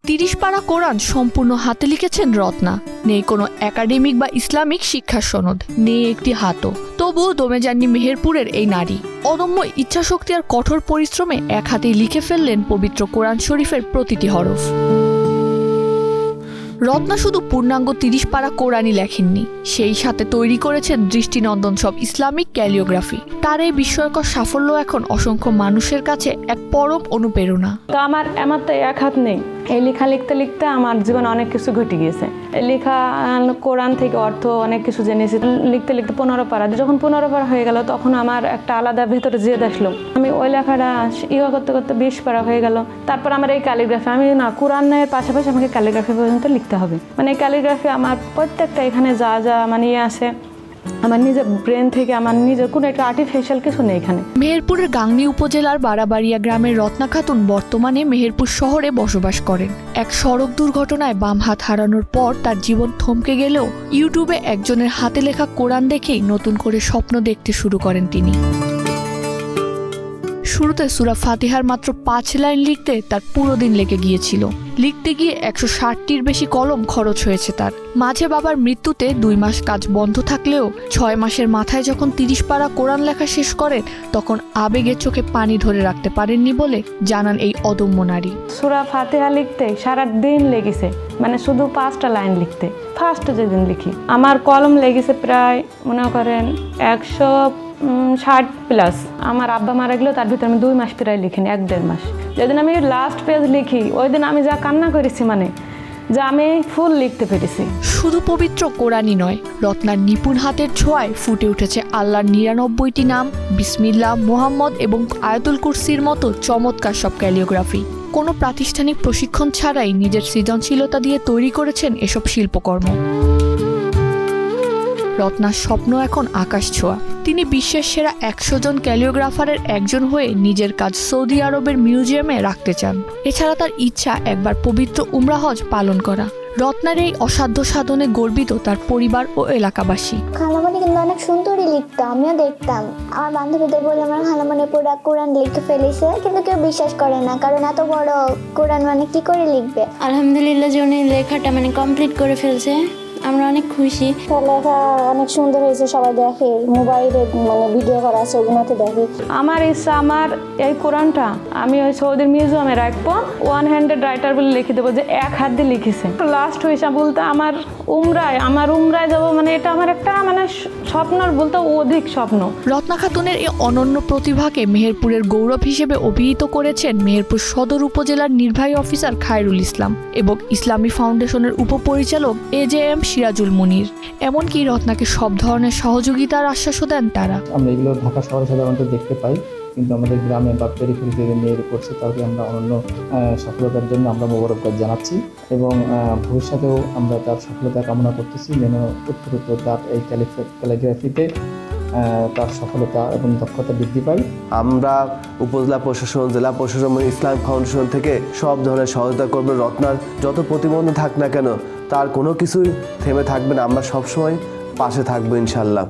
30 পারা কোরআন সম্পূর্ণ হাতে লিখেছেন রত্না। নেই কোনো একাডেমিক বা ইসলামিক শিক্ষার সনদ, নেই একটি হাতও। তবুও দমে যাননি মেহেরপুরের এই নারী। অদম্য ইচ্ছাশক্তি আর কঠোর পরিশ্রমে এক হাতেই লিখে ফেললেন পবিত্র কোরআন শরীফের প্রতিটি হরফ। রত্না শুধু পূর্ণাঙ্গ 30 পারা কোরআনই লেখেননি, সেই সাথে তৈরি করেছেন দৃষ্টিনন্দন সব ইসলামিক ক্যালিওগ্রাফি। তার এই বিস্ময়কর সাফল্য এখন অসংখ্য মানুষের কাছে এক পরম অনুপ্রেরণা। তো আমার তো এক হাত নেই, এই লেখা লিখতে লিখতে আমার জীবনে অনেক কিছু ঘটে গিয়েছে। এই লেখা কোরআন থেকে অর্থ অনেক কিছু জেনেছি। লিখতে লিখতে 15 পারা, যখন 15 পারা হয়ে গেল তখন আমার একটা আলাদা ভেতরে জেদ আসলো। আমি ওই লেখাটা করতে করতে 20 পারা হয়ে গেল। তারপর আমার এই ক্যালিগ্রাফি, আমি না কোরআনের পাশাপাশি আমাকে ক্যালিগ্রাফি পর্যন্ত লিখতে হবে। মানে এই ক্যালিগ্রাফি আমার প্রত্যেকটা এখানে যা যা মানে আছে আমার নিজের ব্রেন থেকে, আমার নিজের কোনো একটা আর্টিফিশিয়াল কিছু নেই এখানে। মেহেরপুরের গাংনী উপজেলার বাড়াবাড়িয়া গ্রামের রত্না খাতুন বর্তমানে মেহেরপুর শহরে বসবাস করেন। এক সড়ক দুর্ঘটনায় বাম হাত হারানোর পর তার জীবন থমকে গেলেও ইউটিউবে একজনের হাতে লেখা কোরআন দেখেই নতুন করে স্বপ্ন দেখতে শুরু করেন তিনি। শুরুতে সূরা ফাতিহার মাত্র 5 লাইন লিখতে তার পুরো দিন লেগে গিয়েছিল। লিখতে গিয়ে 160টির বেশি কলম খরচ হয়েছে তার। মাঝে বাবার মৃত্যুতে 2 মাস কাজ বন্ধ থাকলেও 6 মাসের মাথায় যখন 30 পারা কোরআন লেখা শেষ করেন, তখন আবেগে চোখে পানি ধরে রাখতে পারেননি বলে জানান এই অদম্য নারী। সূরা ফাতিহা লিখতে সারা দিন লেগেছে, মানে শুধু 5টা লাইন লিখতে। ফার্স্ট যেদিন লিখি আমার কলম লেগেছে প্রায় মনে করেন 160 প্লাস। আমার আব্বা মারা গেলেও তার ভিতরে আমি 2 মাস প্রায় লিখিনি, 1-1.5 মাস। যেদিন আমি লাস্ট পেজ লিখি ওই দিন আমি যা কান্না করেছি, মানে যা আমি ফুল লিখতে পেরেছি। শুধু পবিত্র কোরআনই নয়, রত্নার নিপুণ হাতের ছোঁয়ায় ফুটে উঠেছে আল্লাহর 99টি নাম, বিসমিল্লাহ, মুহাম্মদ এবং আয়াতুল কুরসির মতো চমৎকার সব ক্যালিওগ্রাফি। কোনো প্রাতিষ্ঠানিক প্রশিক্ষণ ছাড়াই নিজের সৃজনশীলতা দিয়ে তৈরি করেছেন এসব শিল্পকর্ম। রত্নার স্বপ্ন এখন আকাশ ছোঁয়া। তিনি বিশ্বের সেরা 100 জন ক্যালিওগ্রাফারের একজন হয়ে নিজের কাজ সৌদি আরবের মিউজিয়ামে রাখতে চান। এছাড়া তার ইচ্ছা একবার পবিত্র উমরা হজ পালন করা। রত্নার এই অসাধ্য সাধনে গর্বিত তার পরিবার ও এলাকাবাসী। খালামণি কিন্তু অনেক সুন্দরই লিখতো, আমিও দেখতাম। আমার বান্ধবীদের বলে আমার খালামণি পুরো কোরআন লিখে ফেলেছে, কিন্তু কেউ বিশ্বাস করে না, কারণ এত বড় কোরআন মানে কি করে লিখবে। আলহামদুলিল্লাহ যে উনি লেখাটা মানে কমপ্লিট করে ফেলছে, আমরা অনেক খুশি। লেখা অনেক সুন্দর হয়েছে, সবাই দেখে, মোবাইলে মানে ভিডিও করা আছে ওগুলোতে দেখে। আমার ইচ্ছা আমার এই কোরআনটা আমি ওই সৌদির মিউজিয়ামে রাখবো, 1 হ্যান্ডেড রাইটার বলে লিখে দেবো যে 1 হাত দিয়ে লিখেছে। লাস্ট হয়েছে বলতে আমার উমরায় যাবো, মানে এটা আমার একটা মানে স্বপ্নর বলতে অধিক স্বপ্ন। রত্না খাতুনের এই অনন্য প্রতিভাকে মেহেরপুরের গৌরব হিসেবে অভিহিত করেছেন মেহেরপুর সদর উপজেলার নির্বাহী অফিসার খায়রুল ইসলাম এবং ইসলামী ফাউন্ডেশনের উপপরিচালক AJM সিরাজুল মুনির। এমনকি রত্নাকে সব ধরনের সহযোগিতার আশ্বাসও দেন তারা। আমরা এগুলো ঢাকা শহরে সাধারণত দেখতে পাই, কিন্তু আমাদের গ্রামে বা পেরিফেরিতে মেয়ের করছে, তাকে আমরা অনন্য সফলতার জন্য আমরা মোবারকবাদ জানাচ্ছি এবং ভবিষ্যতেও আমরা তার সফলতা কামনা করতেছি, যেন উত্তরোত্তর তার এই ক্যালিগ্রাফিতে তার সফলতা এবং দক্ষতা বৃদ্ধি পায়। আমরা উপজেলা প্রশাসন, জেলা প্রশাসন, ইসলামিক ফাউন্ডেশন থেকে সব ধরনের সহায়তা করবে। রত্নার যত প্রতিবন্ধী থাক না কেন, তার কোনো কিছুই থেমে থাকবে না, আমরা সবসময় পাশে থাকবো ইনশাল্লাহ।